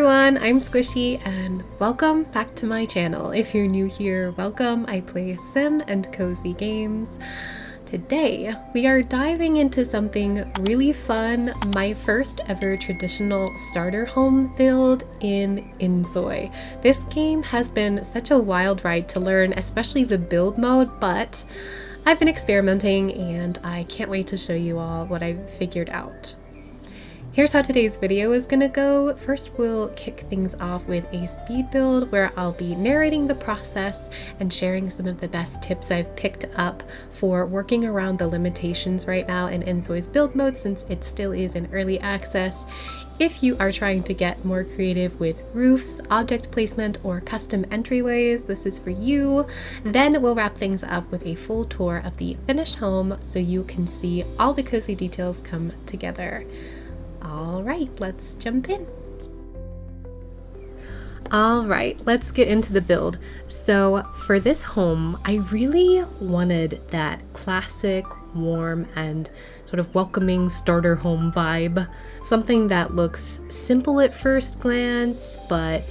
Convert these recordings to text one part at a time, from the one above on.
everyone, I'm Squishy and welcome back to my channel. If you're new here, welcome. I play sim and cozy games. Today, we are diving into something really fun, my first ever traditional starter home build in InZOI. This game has been such a wild ride to learn, especially the build mode, but I've been experimenting and I can't wait to show you all what I've figured out. Here's how today's video is gonna go. First, we'll kick things off with a speed build where I'll be narrating the process and sharing some of the best tips I've picked up for working around the limitations right now in InZOI's build mode, since it still is in early access. If you are trying to get more creative with roofs, object placement, or custom entryways, this is for you. Then we'll wrap things up with a full tour of the finished home so you can see all the cozy details come together. All right, let's jump in. All right, let's get into the build. So for this home, I really wanted that classic, warm, and sort of welcoming starter home vibe. Something that looks simple at first glance, but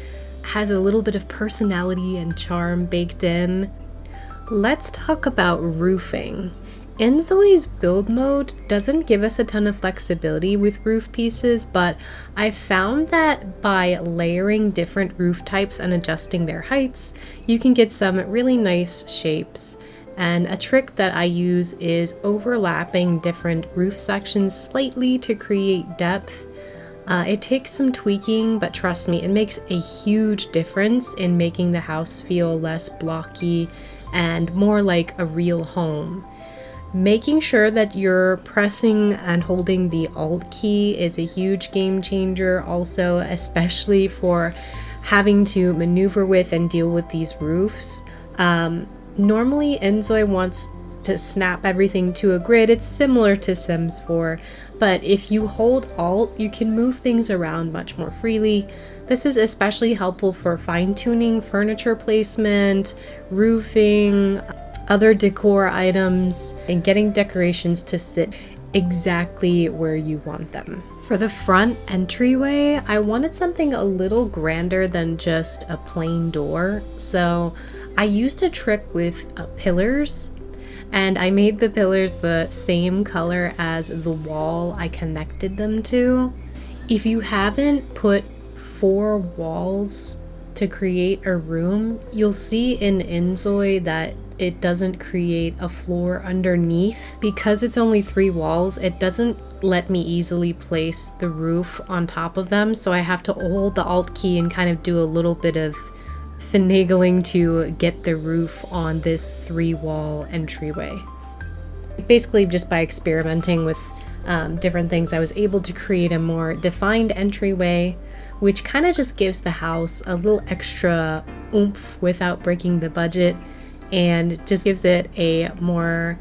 has a little bit of personality and charm baked in. Let's talk about roofing. InZOI's build mode doesn't give us a ton of flexibility with roof pieces, but I've found that by layering different roof types and adjusting their heights, you can get some really nice shapes. And a trick that I use is overlapping different roof sections slightly to create depth. It takes some tweaking, but trust me, it makes a huge difference in making the house feel less blocky and more like a real home. Making sure that you're pressing and holding the Alt key is a huge game changer also, especially for having to maneuver with and deal with these roofs. Normally InZOI wants to snap everything to a grid. It's similar to Sims 4, but if you hold Alt, you can move things around much more freely. This is especially helpful for fine-tuning furniture placement, roofing, other decor items, and getting decorations to sit exactly where you want them. For the front entryway, I wanted something a little grander than just a plain door, so I used a trick with pillars, and I made the pillars the same color as the wall I connected them to. If you haven't put 4 walls to create a room, you'll see in InZOI that it doesn't create a floor underneath. Because it's only 3 walls, it doesn't let me easily place the roof on top of them, so I have to hold the Alt key and kind of do a little bit of finagling to get the roof on this 3-wall entryway. Basically, just by experimenting with different things, I was able to create a more defined entryway, which kind of just gives the house a little extra oomph without breaking the budget, and just gives it a more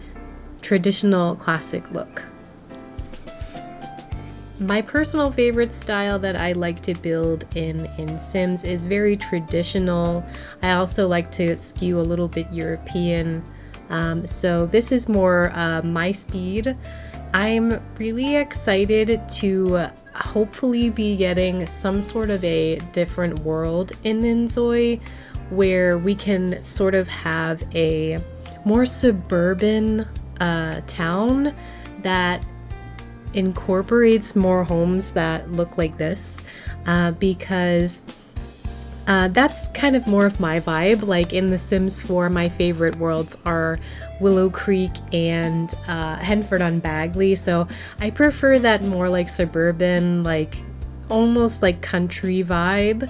traditional classic look. My personal favorite style that I like to build in Sims is very traditional. I also like to skew a little bit European, so this is more my speed. I'm really excited to hopefully be getting some sort of a different world in InZOI, where we can sort of have a more suburban town that incorporates more homes that look like this, because that's kind of more of my vibe. Like in The Sims 4, my favorite worlds are Willow Creek and Henford-on-Bagley, so I prefer that more like suburban, like almost like country vibe.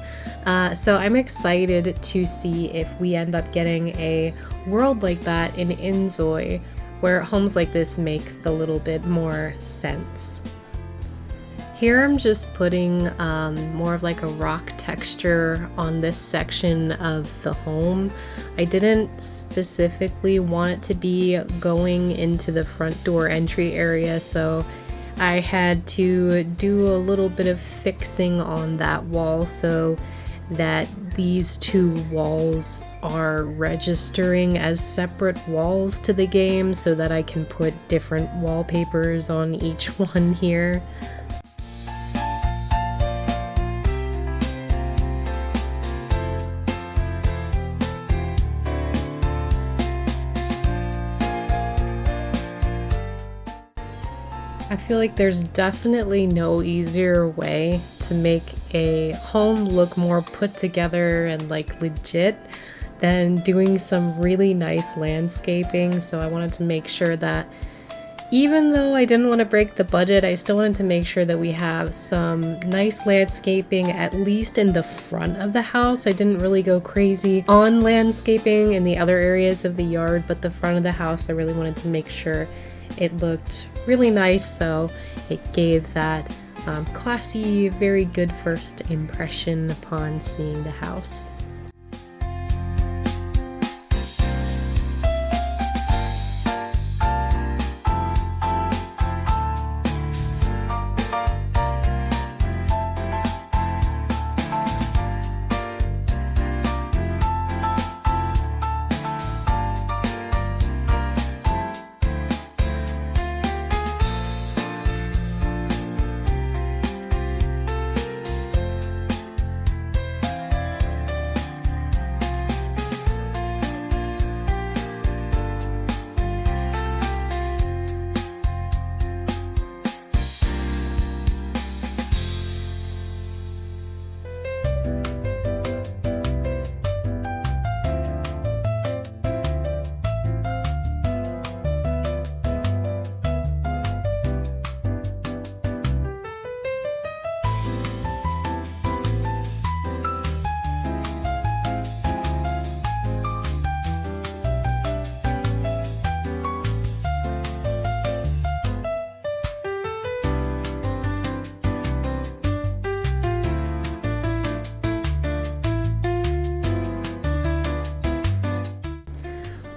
So I'm excited to see if we end up getting a world like that in InZOI, where homes like this make a little bit more sense. Here I'm just putting more of like a rock texture on this section of the home. I didn't specifically want it to be going into the front door entry area, so I had to do a little bit of fixing on that wall so that these 2 walls are registering as separate walls to the game, so that I can put different wallpapers on each one here. I feel like there's definitely no easier way to make a home look more put together and like legit than doing some really nice landscaping. So I wanted to make sure that even though I didn't want to break the budget, I still wanted to make sure that we have some nice landscaping, at least in the front of the house. I didn't really go crazy on landscaping in the other areas of the yard, but the front of the house, I really wanted to make sure it looked really nice, so it gave that classy, very good first impression upon seeing the house.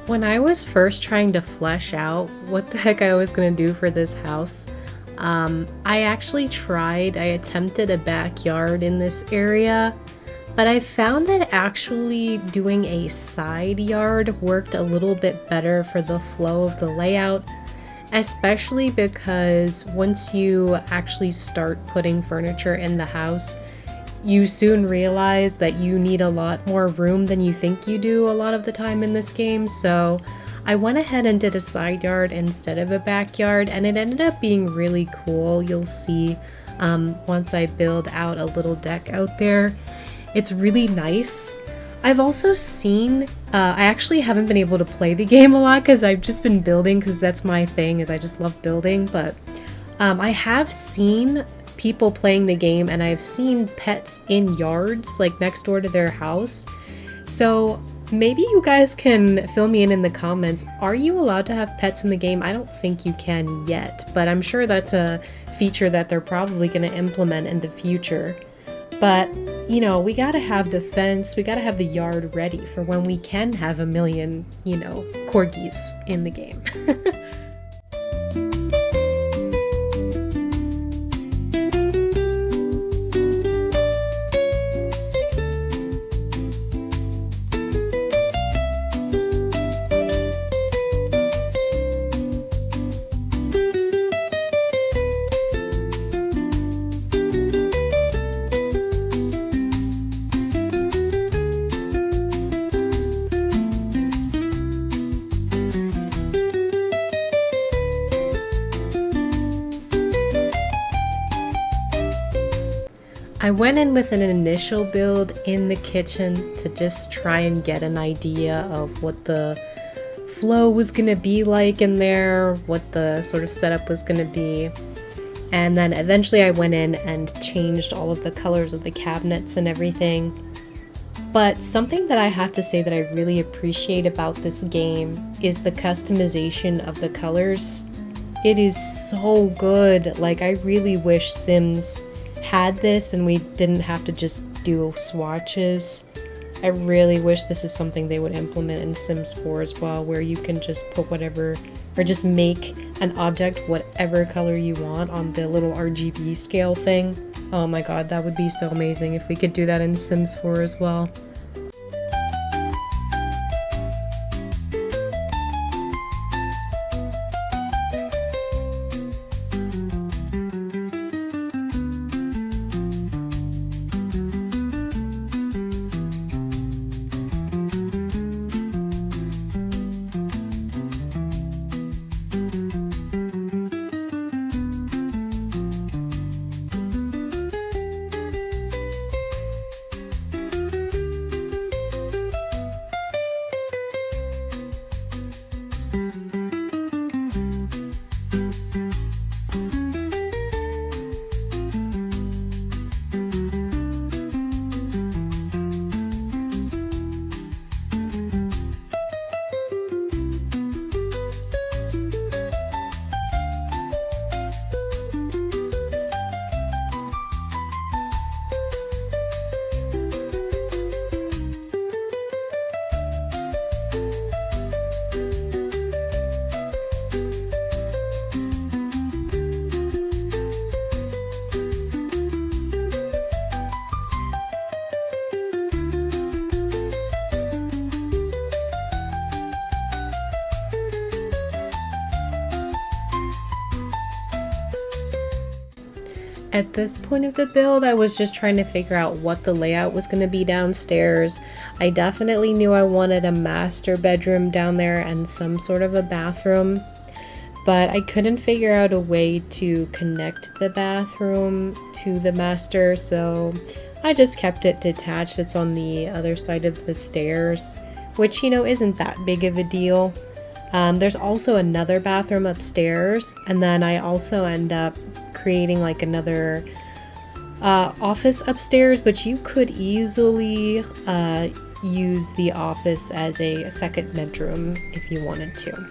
When I was first trying to flesh out what the heck I was gonna do for this house, I attempted a backyard in this area, but I found that actually doing a side yard worked a little bit better for the flow of the layout, especially because once you actually start putting furniture in the house, you soon realize that you need a lot more room than you think you do a lot of the time in this game. So I went ahead and did a side yard instead of a backyard, and it ended up being really cool. You'll see once I build out a little deck out there. It's really nice. I've also seen, I actually haven't been able to play the game a lot because I've just been building, because that's my thing, is I just love building, but I have seen people playing the game, and I've seen pets in yards like next door to their house. So maybe you guys can fill me in the comments. Are you allowed to have pets in the game? I don't think you can yet, but I'm sure that's a feature that they're probably going to implement in the future. But you know, we gotta have the fence, we gotta have the yard ready for when we can have a million, you know, corgis in the game. I went in with an initial build in the kitchen to just try and get an idea of what the flow was gonna be like in there, what the sort of setup was gonna be. And then eventually I went in and changed all of the colors of the cabinets and everything. But something that I have to say that I really appreciate about this game is the customization of the colors. It is so good. Like, I really wish Sims had this and we didn't have to just do swatches. I really wish this is something they would implement in Sims 4 as well, where you can just put whatever, or just make an object whatever color you want on the little RGB scale thing. Oh my god, that would be so amazing if we could do that in Sims 4 as well. At this point of the build, I was just trying to figure out what the layout was going to be downstairs. I definitely knew I wanted a master bedroom down there and some sort of a bathroom, but I couldn't figure out a way to connect the bathroom to the master, so I just kept it detached. It's on the other side of the stairs, which, you know, isn't that big of a deal. There's also another bathroom upstairs, and then I also end up creating like another office upstairs, but you could easily use the office as a second bedroom if you wanted to.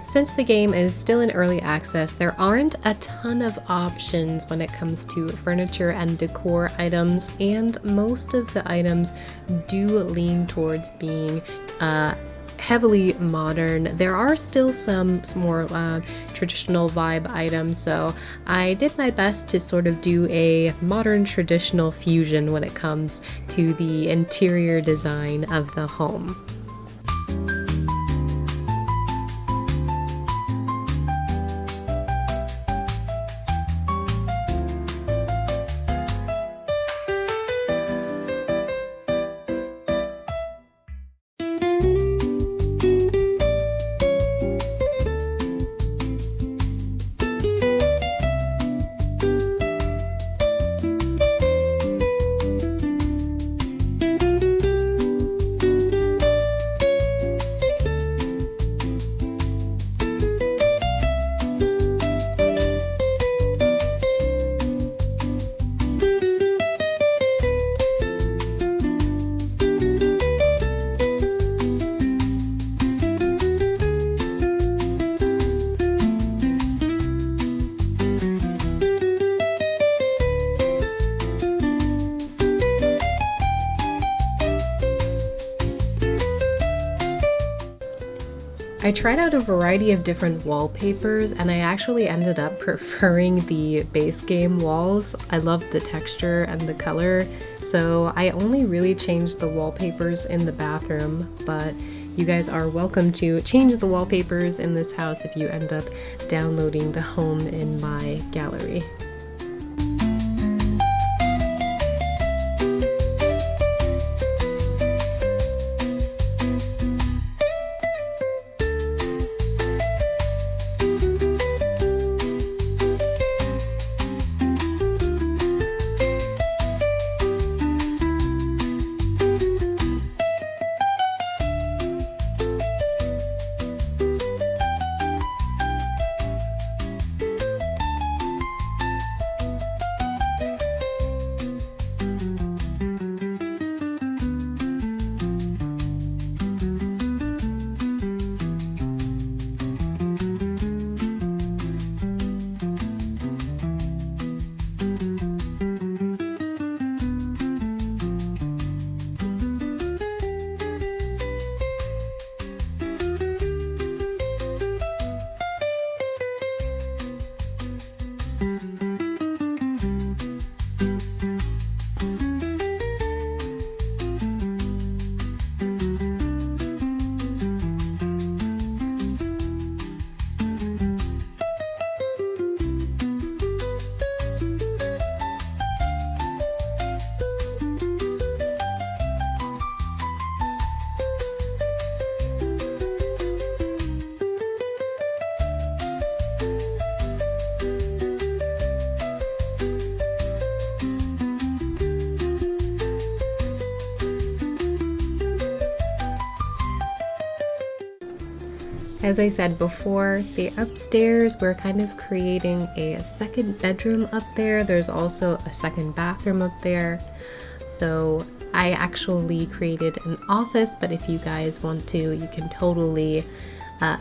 Since the game is still in early access, there aren't a ton of options when it comes to furniture and decor items, and most of the items do lean towards being heavily modern. There are still some more traditional vibe items, so I did my best to sort of do a modern traditional fusion when it comes to the interior design of the home. I tried out a variety of different wallpapers and I actually ended up preferring the base game walls. I loved the texture and the color, so I only really changed the wallpapers in the bathroom, but you guys are welcome to change the wallpapers in this house if you end up downloading the home in my gallery. As I said before, the upstairs, we're kind of creating a second bedroom up there. There's also a second bathroom up there. So I actually created an office, but if you guys want to, you can totally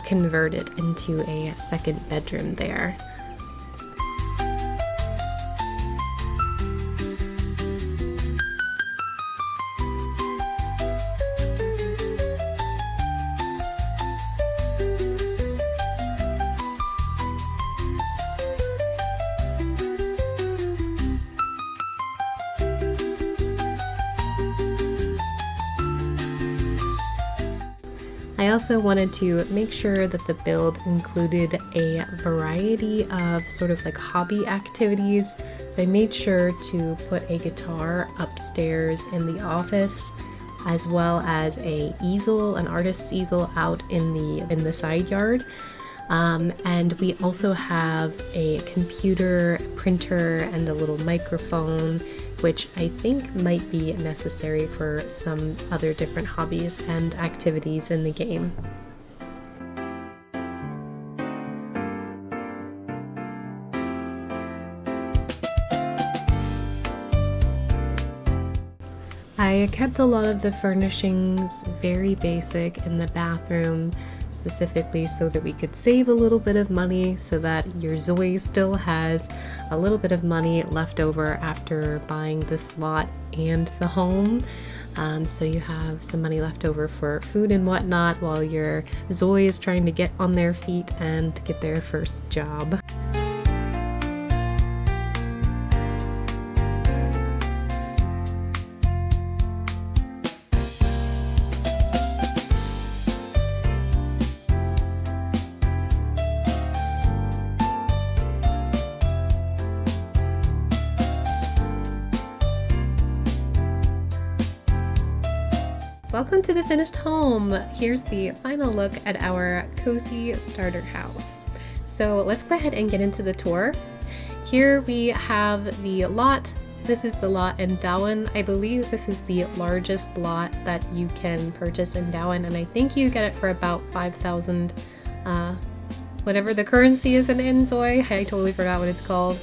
convert it into a second bedroom there. I also wanted to make sure that the build included a variety of sort of like hobby activities. So I made sure to put a guitar upstairs in the office, as well as a easel, an artist's easel out in the side yard. And we also have a computer, printer, and a little microphone, which I think might be necessary for some other different hobbies and activities in the game. I kept a lot of the furnishings very basic in the bathroom, specifically so that we could save a little bit of money, so that your Zoe still has a little bit of money left over after buying this lot and the home. So you have some money left over for food and whatnot while your Zoe is trying to get on their feet and get their first job. Welcome to the finished home. Here's the final look at our cozy starter house. So let's go ahead and get into the tour. Here we have the lot. This is the lot in Darwin. I believe this is the largest lot that you can purchase in Darwin, and I think you get it for about 5,000, whatever the currency is in InZOI. I totally forgot what it's called.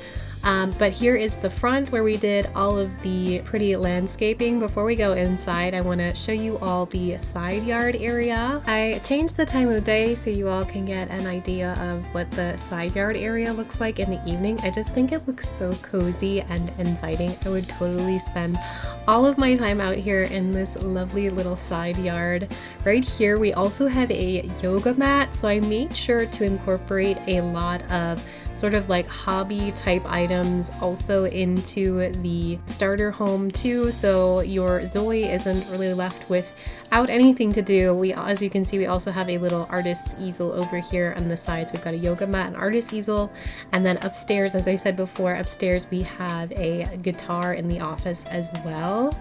But here is the front where we did all of the pretty landscaping. Before we go inside, I want to show you all the side yard area. I changed the time of day so you all can get an idea of what the side yard area looks like in the evening. I just think it looks so cozy and inviting. I would totally spend all of my time out here in this lovely little side yard. Right here we also have a yoga mat, so I made sure to incorporate a lot of sort of like hobby type items also into the starter home too, so your Zoe isn't really left without anything to do. As you can see, we also have a little artist's easel over here on the sides. We've got a yoga mat, an artist's easel, and then upstairs, as I said before, upstairs we have a guitar in the office as well.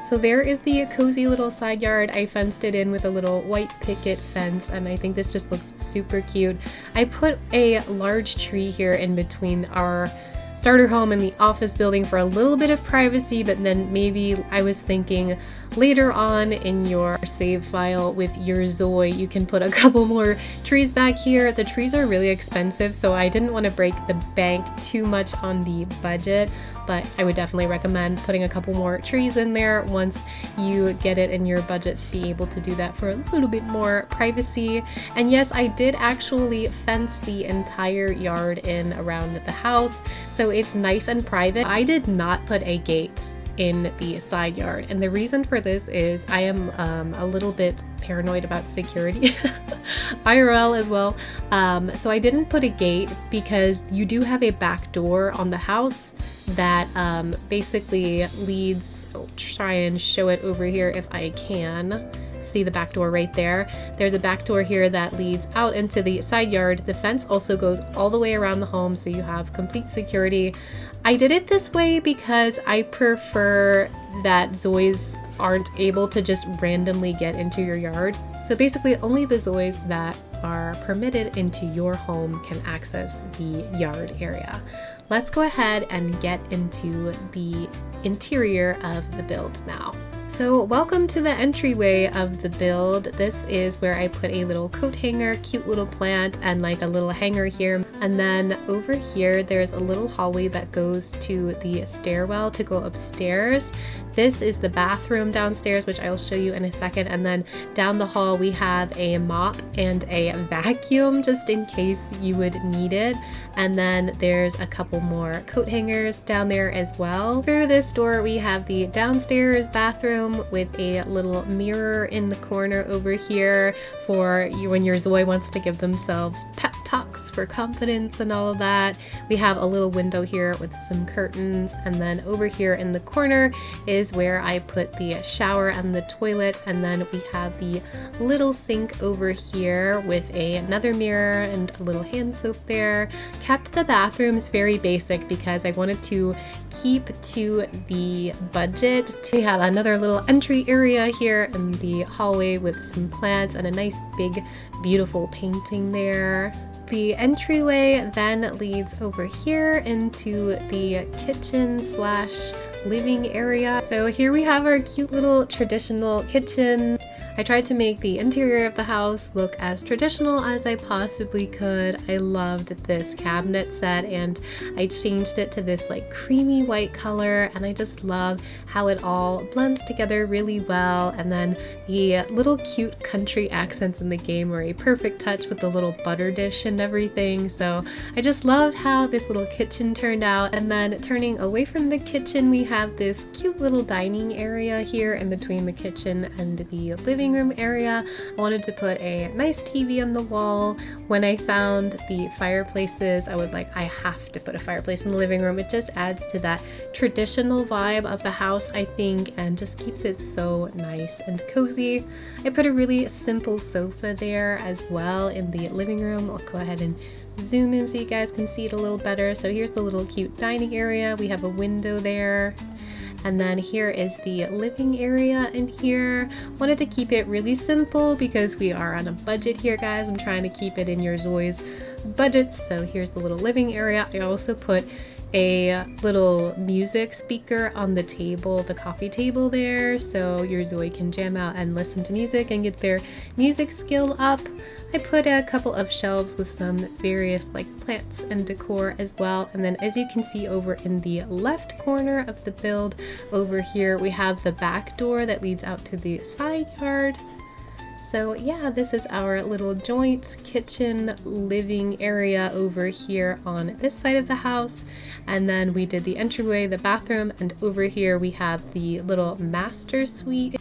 So there is the cozy little side yard. I fenced it in with a little white picket fence, and I think this just looks super cute. I put a large tree here in between our starter home and the office building for a little bit of privacy, but then maybe I was thinking later on in your save file with your Zoe, you can put a couple more trees back here. The trees are really expensive, so I didn't want to break the bank too much on the budget, but I would definitely recommend putting a couple more trees in there once you get it in your budget to be able to do that for a little bit more privacy. And yes, I did actually fence the entire yard in around the house, so it's nice and private. I did not put a gate in the side yard, and the reason for this is I am a little bit paranoid about security IRL as well, so I didn't put a gate because you do have a back door on the house that basically leads, I'll try and show it over here if I can. See the back door right there? There's a back door here that leads out into the side yard. The fence also goes all the way around the home, so you have complete security. I did it this way because I prefer that Zoes aren't able to just randomly get into your yard. So basically only the Zoes that are permitted into your home can access the yard area. Let's go ahead and get into the interior of the build now. So welcome to the entryway of the build. This is where I put a little coat hanger, cute little plant, and like a little hanger here. And then over here, there's a little hallway that goes to the stairwell to go upstairs. This is the bathroom downstairs, which I'll show you in a second. And then down the hall, we have a mop and a vacuum just in case you would need it. And then there's a couple more coat hangers down there as well. Through this door, we have the downstairs bathroom with a little mirror in the corner over here for you when your Zoe wants to give themselves pep talks for confidence and all of that. We have a little window here with some curtains, and then over here in the corner is where I put the shower and the toilet, and then we have the little sink over here with another mirror and a little hand soap there. Kept the bathrooms very basic because I wanted to keep to the budget. We have another little entry area here in the hallway with some plants and a nice big beautiful painting there. The entryway then leads over here into the kitchen slash living area. So here we have our cute little traditional kitchen. I tried to make the interior of the house look as traditional as I possibly could. I loved this cabinet set, and I changed it to this like creamy white color, and I just love how it all blends together really well. And then the little cute country accents in the game were a perfect touch with the little butter dish and everything. So I just loved how this little kitchen turned out. And then turning away from the kitchen, we have this cute little dining area here in between the kitchen and the living room area. I wanted to put a nice TV on the wall. When I found the fireplaces, I was like, I have to put a fireplace in the living room. It just adds to that traditional vibe of the house, I think, and just keeps it so nice and cozy. I put a really simple sofa there as well in the living room. I'll go ahead and zoom in so you guys can see it a little better. So here's the little cute dining area. We have a window there. And then here is the living area in here. Wanted to keep it really simple because we are on a budget here, guys. I'm trying to keep it in your Zoe's budget. So here's the little living area. I also put a little music speaker on the table, the coffee table there, so your Zoe can jam out and listen to music and get their music skill up. I put a couple of shelves with some various like plants and decor as well. And then as you can see over in the left corner of the build, over here we have the back door that leads out to the side yard. So yeah, this is our little joint kitchen living area over here on this side of the house. And then we did the entryway, the bathroom, and over here we have the little master suite.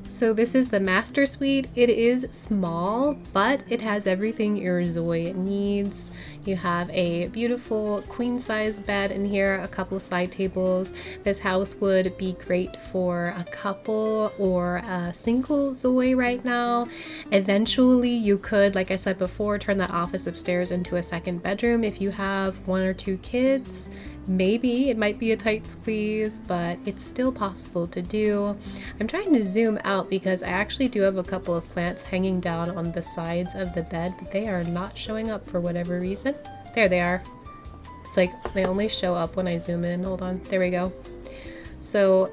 So this is the master suite. It is small, but it has everything your Zoe needs. You have a beautiful queen size bed in here, a couple of side tables. This house would be great for a couple or a single Zoe right now. Eventually you could, like I said before, turn that office upstairs into a second bedroom if you have 1 or 2 kids. Maybe it might be a tight squeeze, but it's still possible to do. I'm trying to zoom out because I actually do have a couple of plants hanging down on the sides of the bed, but they are not showing up for whatever reason. There they are. It's like they only show up when I zoom in. Hold on, there we go. So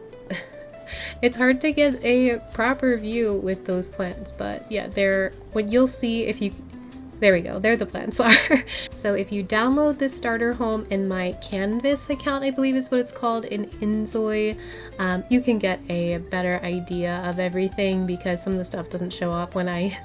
it's hard to get a proper view with those plants, but yeah, they're what you'll see if you. There we go, there the plants are. So if you download this starter home in my Canvas account, I believe is what it's called, in InZOI, you can get a better idea of everything because some of the stuff doesn't show up when I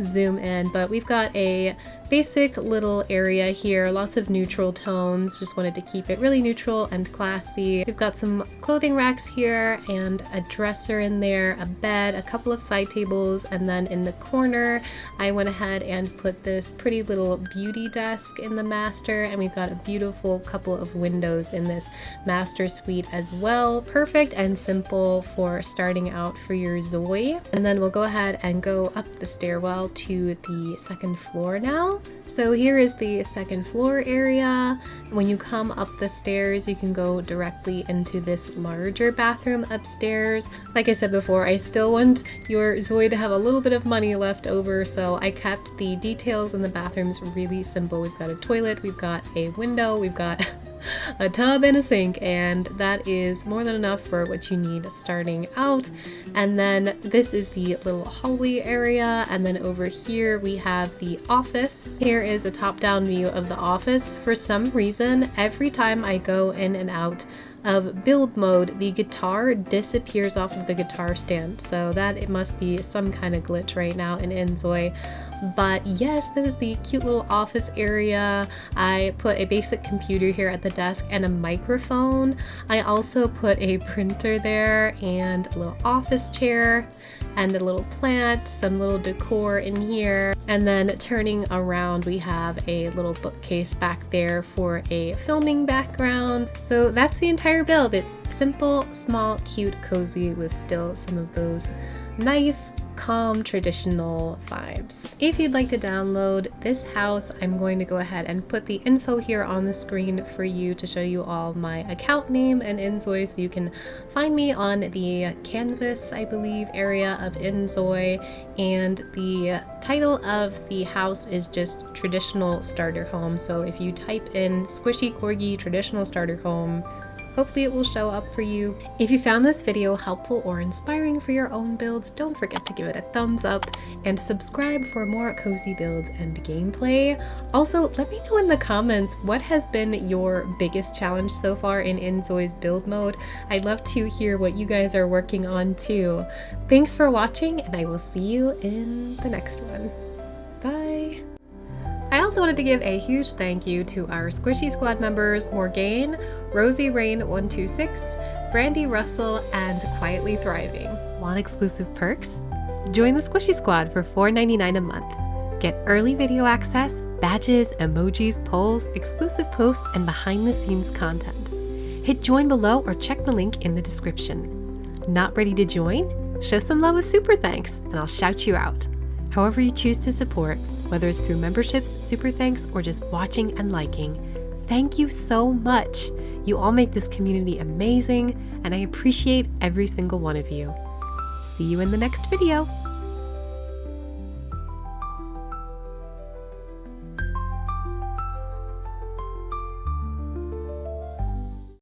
zoom in. But we've got a basic little area here, lots of neutral tones, just wanted to keep it really neutral and classy. We've got some clothing racks here and a dresser in there, a bed, a couple of side tables, and then in the corner I went ahead and put this pretty little beauty desk in the master, and we've got a beautiful couple of windows in this master suite as well. Perfect and simple for starting out for your Zoe. And then we'll go ahead and go up the stairwell to the second floor now. So here is the second floor area. When you come up the stairs, you can go directly into this larger bathroom upstairs. Like I said before, I still want your Zoe to have a little bit of money left over, so I kept the details in the bathrooms really simple. We've got a toilet, we've got a window, we've got a tub and a sink, and that is more than enough for what you need starting out. And then this is the little hallway area, and then over here we have the office. Here is a top-down view of the office. For some reason, every time I go in and out of build mode, the guitar disappears off of the guitar stand, so that it must be some kind of glitch right now in InZOI. But yes, this is the cute little office area. I put a basic computer here at the desk and a microphone. I also put a printer there and a little office chair and a little plant, some little decor in here. And then turning around, we have a little bookcase back there for a filming background. So that's the entire build. It's simple, small, cute, cozy with still some of those nice, calm, traditional vibes. If you'd like to download this house, I'm going to go ahead and put the info here on the screen for you to show you all my account name and InZOI, so you can find me on the Canvas, I believe, area of InZOI. And the title of the house is just Traditional Starter Home. So if you type in Squishy Corgi Traditional Starter Home, hopefully it will show up for you. If you found this video helpful or inspiring for your own builds, don't forget to give it a thumbs up and subscribe for more cozy builds and gameplay. Also, let me know in the comments what has been your biggest challenge so far in InZOI's build mode. I'd love to hear what you guys are working on too. Thanks for watching, and I will see you in the next one. Bye! I also wanted to give a huge thank you to our Squishy Squad members Morgane, Rosie Rain 126, Brandy Russell, and Quietly Thriving. Want exclusive perks? Join the Squishy Squad for $4.99 a month. Get early video access, badges, emojis, polls, exclusive posts, and behind-the-scenes content. Hit join below or check the link in the description. Not ready to join? Show some love with super thanks, and I'll shout you out. However you choose to support, whether it's through memberships, super thanks, or just watching and liking, thank you so much. You all make this community amazing, and I appreciate every single one of you. See you in the next video.